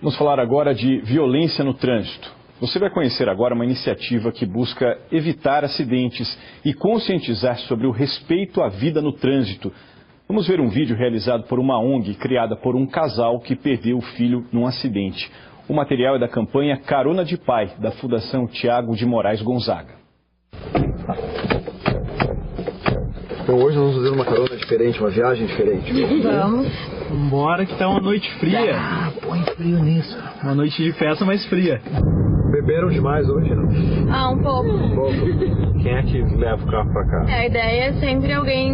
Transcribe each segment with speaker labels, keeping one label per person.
Speaker 1: Vamos falar agora de violência no trânsito. Você vai conhecer agora uma iniciativa que busca evitar acidentes e conscientizar sobre o respeito à vida no trânsito. Vamos ver um vídeo realizado por uma ONG criada por um casal que perdeu o filho num acidente. O material é da campanha Carona de Pai, da Fundação Tiago de Moraes Gonzaga.
Speaker 2: Então hoje nós vamos fazer uma carona diferente, uma viagem diferente.
Speaker 3: Vamos. Vambora que tá uma noite fria.
Speaker 4: Ah, põe frio nisso.
Speaker 3: Uma noite de festa, mas fria.
Speaker 2: Beberam demais hoje, não?
Speaker 5: Ah, um pouco.
Speaker 2: Quem é que leva o carro pra cá?
Speaker 5: A ideia é sempre alguém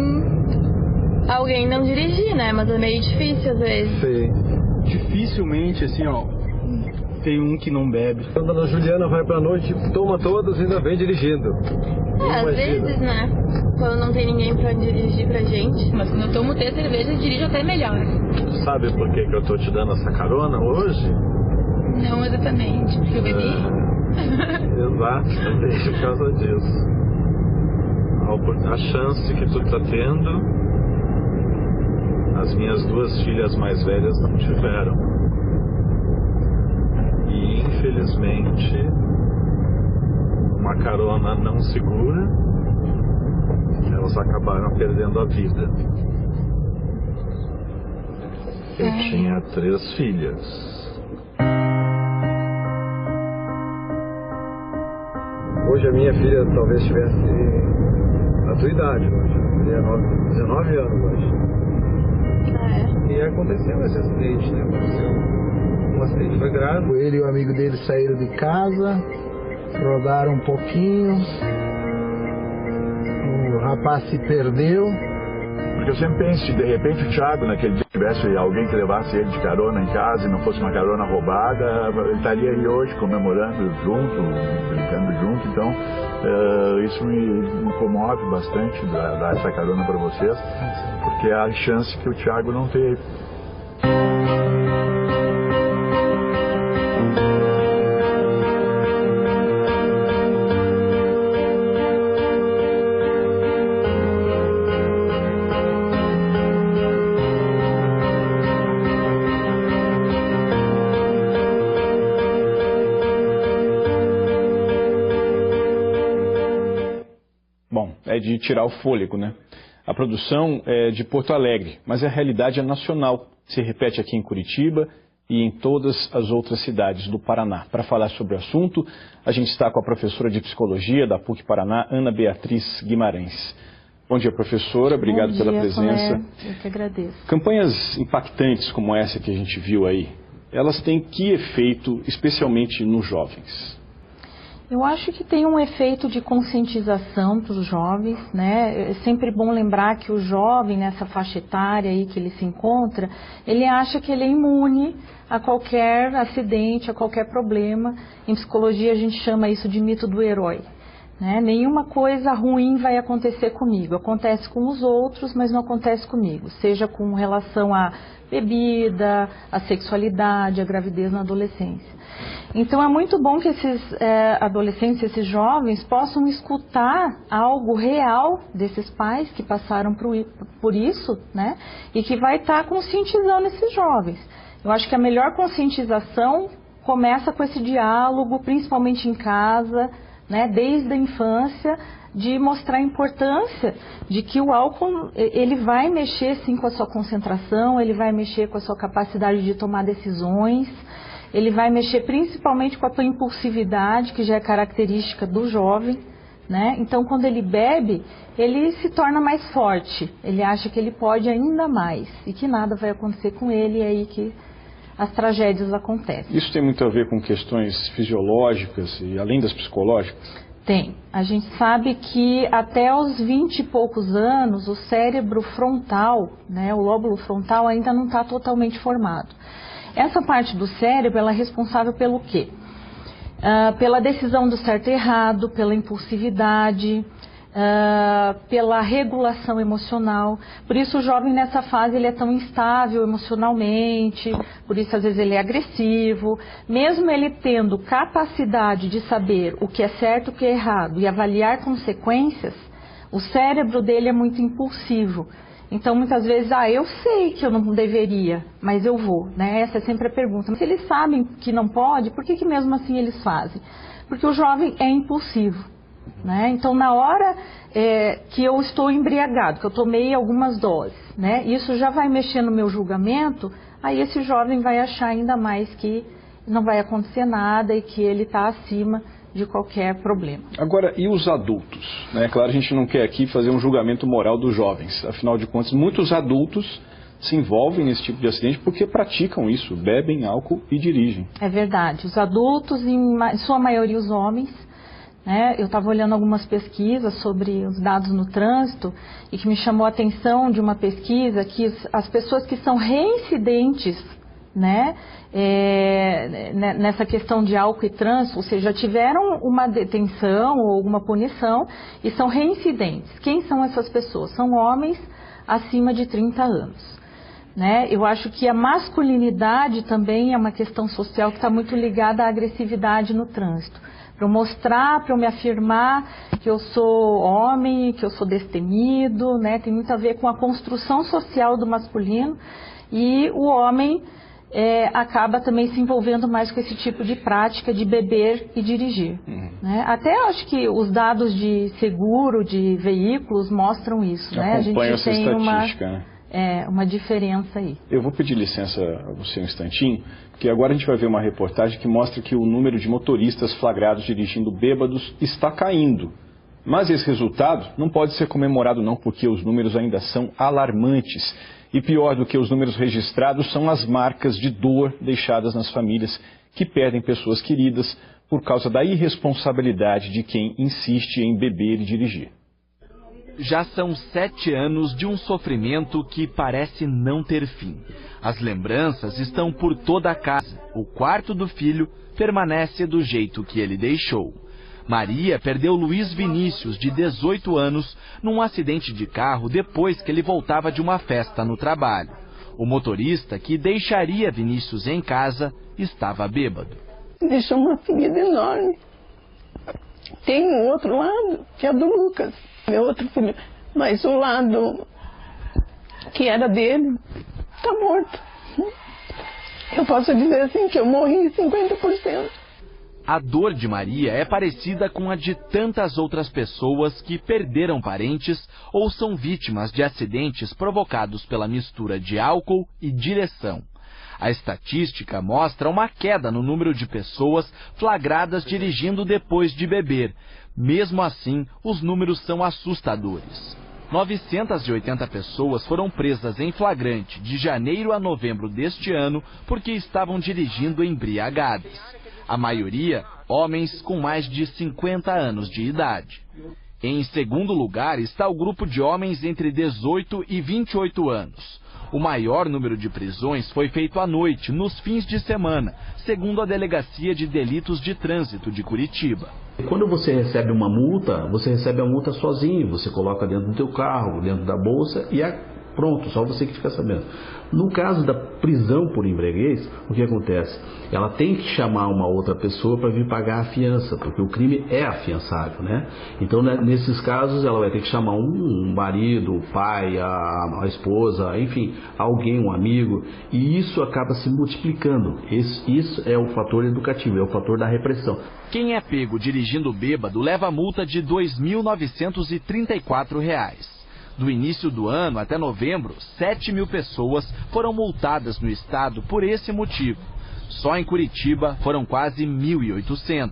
Speaker 5: não dirigir, né? Mas é meio difícil às vezes.
Speaker 2: Sim.
Speaker 3: Dificilmente, assim, ó, tem um que não bebe.
Speaker 2: Quando a dona Juliana vai pra noite, toma todas e ainda vem dirigindo.
Speaker 5: Às vezes, né? Quando não tem ninguém pra dirigir pra gente.
Speaker 6: Mas quando eu tomo 3 cervejas, eu dirijo até melhor.
Speaker 2: Sabe por que eu tô te dando essa carona hoje?
Speaker 6: Não exatamente, porque eu bebi.
Speaker 2: Exatamente por causa disso. A chance que tu tá tendo, as minhas 2 filhas mais velhas não tiveram. E infelizmente, uma carona não segura, elas acabaram perdendo a vida. Eu tinha 3 filhas. Hoje a minha filha talvez tivesse a tua idade hoje. Teria 19 anos hoje. E aconteceu esse acidente, né? Aconteceu um acidente, foi grave.
Speaker 4: Ele e o amigo dele saíram de casa, rodaram um pouquinho, o rapaz se perdeu.
Speaker 7: Porque eu sempre penso, se de repente o Thiago naquele dia tivesse alguém que levasse ele de carona em casa e não fosse uma carona roubada, ele estaria aí hoje comemorando junto, brincando junto. Então isso me comove bastante dar essa carona para vocês, porque é a chance que o Thiago não teve.
Speaker 1: Bom, é de tirar o fôlego, né? A produção é de Porto Alegre, mas a realidade é nacional. Se repete aqui em Curitiba e em todas as outras cidades do Paraná. Para falar sobre o assunto, a gente está com a professora de Psicologia da PUC Paraná, Ana Beatriz Guimarães. Bom dia, professora. Obrigado pela presença.
Speaker 8: Eu que agradeço.
Speaker 1: Campanhas impactantes como essa que a gente viu aí, elas têm que efeito, especialmente nos jovens?
Speaker 8: Eu acho que tem um efeito de conscientização para os jovens, né? É sempre bom lembrar que o jovem, nessa faixa etária aí que ele se encontra, ele acha que ele é imune a qualquer acidente, a qualquer problema. Em psicologia a gente chama isso de mito do herói, né? Nenhuma coisa ruim vai acontecer comigo. Acontece com os outros, mas não acontece comigo. Seja com relação à bebida, à sexualidade, à gravidez na adolescência. Então é muito bom que esses adolescentes, esses jovens possam escutar algo real desses pais que passaram por isso, né? E que vai estar conscientizando esses jovens. Eu acho que a melhor conscientização começa com esse diálogo, principalmente em casa, né? Desde a infância, de mostrar a importância de que o álcool, ele vai mexer sim com a sua concentração, ele vai mexer com a sua capacidade de tomar decisões, ele vai mexer principalmente com a tua impulsividade, que já é característica do jovem, né? Então, quando ele bebe, ele se torna mais forte, ele acha que ele pode ainda mais e que nada vai acontecer com ele, e é aí que as tragédias acontecem.
Speaker 1: Isso tem muito a ver com questões fisiológicas e além das psicológicas?
Speaker 8: Tem. A gente sabe que até os 20 e poucos anos, o cérebro frontal, né, o lóbulo frontal ainda não está totalmente formado. Essa parte do cérebro, ela é responsável pelo quê? Pela decisão do certo e errado, pela impulsividade, pela regulação emocional. Por isso o jovem nessa fase ele é tão instável emocionalmente, por isso às vezes ele é agressivo. Mesmo ele tendo capacidade de saber o que é certo e o que é errado e avaliar consequências, o cérebro dele é muito impulsivo. Então, muitas vezes, eu sei que eu não deveria, mas eu vou, né? Essa é sempre a pergunta. Mas se eles sabem que não pode, por que mesmo assim eles fazem? Porque o jovem é impulsivo, né? Então, na hora que eu estou embriagado, que eu tomei algumas doses, né? Isso já vai mexer no meu julgamento, aí esse jovem vai achar ainda mais que não vai acontecer nada e que ele está acima de qualquer problema.
Speaker 1: Agora, e os adultos? Né? Claro, a gente não quer aqui fazer um julgamento moral dos jovens. Afinal de contas, muitos adultos se envolvem nesse tipo de acidente porque praticam isso, bebem álcool e dirigem. É
Speaker 8: verdade. Os adultos, em sua maioria os homens, né? Eu estava olhando algumas pesquisas sobre os dados no trânsito e que me chamou a atenção de uma pesquisa que as pessoas que são reincidentes, né, nessa questão de álcool e trânsito, ou seja, já tiveram uma detenção ou alguma punição e são reincidentes. Quem são essas pessoas? São homens acima de 30 anos. Né? Eu acho que a masculinidade também é uma questão social que está muito ligada à agressividade no trânsito. Para eu mostrar, para eu me afirmar que eu sou homem, que eu sou destemido, né? Tem muito a ver com a construção social do masculino e o homem acaba também se envolvendo mais com esse tipo de prática de beber e dirigir. Né? Até acho que os dados de seguro de veículos mostram isso. Né? A gente tem uma diferença aí.
Speaker 1: Eu vou pedir licença a você um instantinho, porque agora a gente vai ver uma reportagem que mostra que o número de motoristas flagrados dirigindo bêbados está caindo. Mas esse resultado não pode ser comemorado não, porque os números ainda são alarmantes. E pior do que os números registrados são as marcas de dor deixadas nas famílias que perdem pessoas queridas por causa da irresponsabilidade de quem insiste em beber e dirigir.
Speaker 9: Já são 7 anos de um sofrimento que parece não ter fim. As lembranças estão por toda a casa. O quarto do filho permanece do jeito que ele deixou. Maria perdeu Luiz Vinícius, de 18 anos, num acidente de carro depois que ele voltava de uma festa no trabalho. O motorista, que deixaria Vinícius em casa, estava bêbado.
Speaker 10: Deixou uma ferida enorme. Tem um outro lado, que é do Lucas, meu outro filho. Mas o lado que era dele, está morto. Eu posso dizer assim que eu morri 50%.
Speaker 9: A dor de Maria é parecida com a de tantas outras pessoas que perderam parentes ou são vítimas de acidentes provocados pela mistura de álcool e direção. A estatística mostra uma queda no número de pessoas flagradas dirigindo depois de beber. Mesmo assim, os números são assustadores. 980 pessoas foram presas em flagrante de janeiro a novembro deste ano porque estavam dirigindo embriagadas. A maioria, homens com mais de 50 anos de idade. Em segundo lugar está o grupo de homens entre 18 e 28 anos. O maior número de prisões foi feito à noite, nos fins de semana, segundo a Delegacia de Delitos de Trânsito de Curitiba.
Speaker 11: Quando você recebe uma multa, você recebe a multa sozinho, você coloca dentro do teu carro, dentro da bolsa e pronto, só você que fica sabendo. No caso da prisão por embriaguez, o que acontece? Ela tem que chamar uma outra pessoa para vir pagar a fiança, porque o crime é afiançável, né? Então, nesses casos, ela vai ter que chamar um marido, o pai, a esposa, enfim, alguém, um amigo, e isso acaba se multiplicando. Isso é o fator educativo, é o fator da repressão.
Speaker 9: Quem é pego dirigindo bêbado leva multa de R$ 2.934. Do início do ano até novembro, 7.000 pessoas foram multadas no estado por esse motivo. Só em Curitiba foram quase 1.800.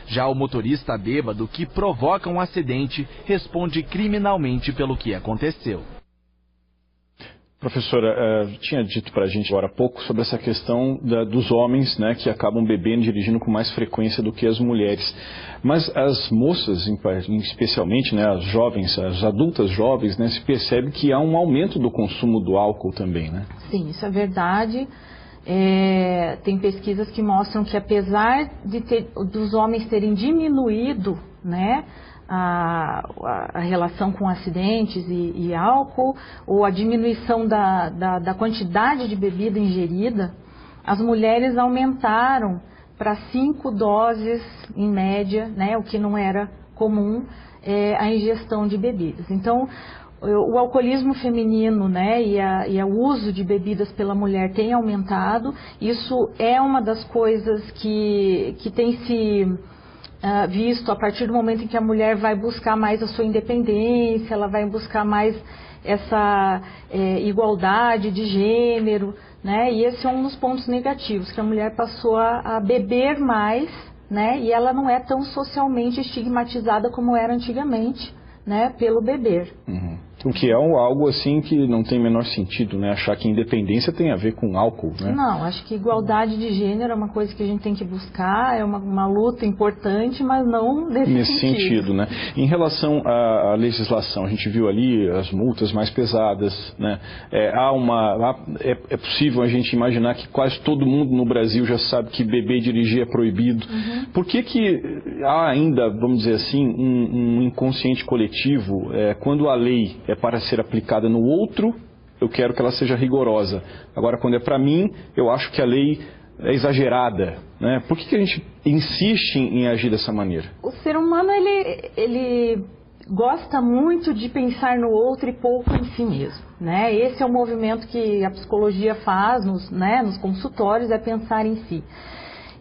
Speaker 9: Já o motorista bêbado que provoca um acidente responde criminalmente pelo que aconteceu.
Speaker 1: Professora, tinha dito para a gente agora há pouco sobre essa questão dos homens, né, que acabam bebendo e dirigindo com mais frequência do que as mulheres. Mas as moças, especialmente, né, as jovens, as adultas jovens, né, se percebe que há um aumento do consumo do álcool também, né?
Speaker 8: Sim, isso é verdade. Tem pesquisas que mostram que apesar dos homens terem diminuído, né, a relação com acidentes e álcool, ou a diminuição da quantidade de bebida ingerida, as mulheres aumentaram para 5 doses em média, né, o que não era comum, a ingestão de bebidas. Então, o alcoolismo feminino, né, e o uso de bebidas pela mulher tem aumentado. Isso é uma das coisas que tem se visto a partir do momento em que a mulher vai buscar mais a sua independência, ela vai buscar mais essa igualdade de gênero, né, e esse é um dos pontos negativos, que a mulher passou a beber mais, né, e ela não é tão socialmente estigmatizada como era antigamente, né, pelo beber.
Speaker 1: Uhum. O que é algo assim que não tem o menor sentido, né? Achar que independência tem a ver com álcool, né?
Speaker 8: Não, acho que igualdade de gênero é uma coisa que a gente tem que buscar, é uma luta importante, mas não nesse
Speaker 1: sentido, né? Em relação à legislação, a gente viu ali as multas mais pesadas, né? É possível a gente imaginar que quase todo mundo no Brasil já sabe que beber e dirigir é proibido. Uhum. Por que há ainda, vamos dizer assim, um inconsciente coletivo, quando a lei é para ser aplicada no outro, eu quero que ela seja rigorosa. Agora, quando é para mim, eu acho que a lei é exagerada, né? Por que a gente insiste em agir dessa maneira?
Speaker 8: O ser humano, ele gosta muito de pensar no outro e pouco em si mesmo, né? Esse é o movimento que a psicologia faz nos consultórios, é pensar em si.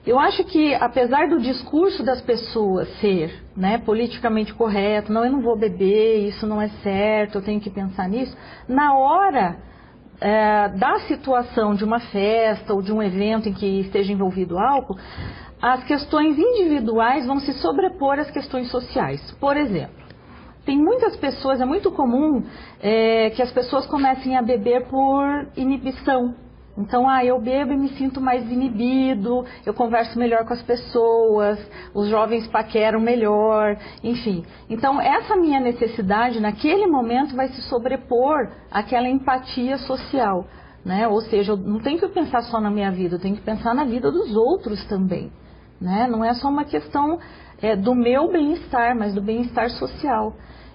Speaker 8: Eu acho que, apesar do discurso das pessoas ser, né, politicamente correto, não, eu não vou beber, isso não é certo, eu tenho que pensar nisso, na hora da situação de uma festa ou de um evento em que esteja envolvido álcool, as questões individuais vão se sobrepor às questões sociais. Por exemplo, tem muitas pessoas, é muito comum que as pessoas comecem a beber por inibição. Então, eu bebo e me sinto mais inibido, eu converso melhor com as pessoas, os jovens paqueram melhor, enfim. Então, essa minha necessidade, naquele momento, vai se sobrepor àquela empatia social, né? Ou seja, eu não tenho que pensar só na minha vida, eu tenho que pensar na vida dos outros também, né? Não é só uma questão do meu bem-estar, mas do bem-estar social.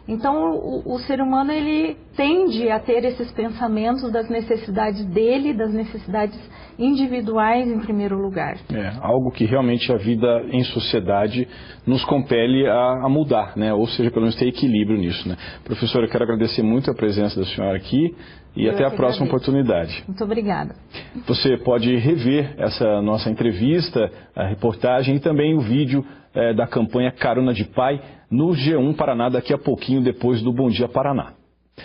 Speaker 8: Então, o ser humano, ele tende a ter esses pensamentos das necessidades dele, das necessidades individuais em primeiro lugar.
Speaker 1: Algo que realmente a vida em sociedade nos compele a mudar, né? Ou seja, pelo menos ter equilíbrio nisso, né? Professora, eu quero agradecer muito a presença da senhora aqui e até a próxima oportunidade.
Speaker 8: Muito obrigada.
Speaker 1: Você pode rever essa nossa entrevista, a reportagem e também o vídeo da campanha Carona de Pai no G1 Paraná daqui a pouquinho, depois do Bom Dia Paraná.